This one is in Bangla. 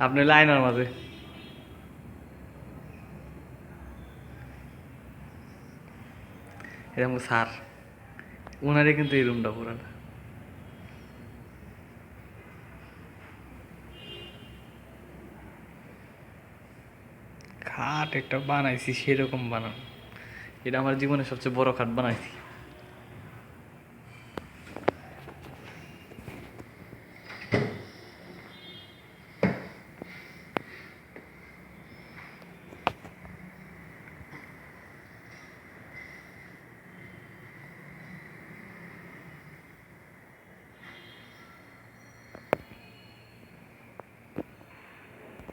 আপনি লাইনের মাঝে এরকম স্যার ওনারে কিন্তু এই রুমটা পুরাটা খাট একটা বানাইছি সেরকম বানানো, এটা আমার জীবনের সবচেয়ে বড় খাট বানাইছি।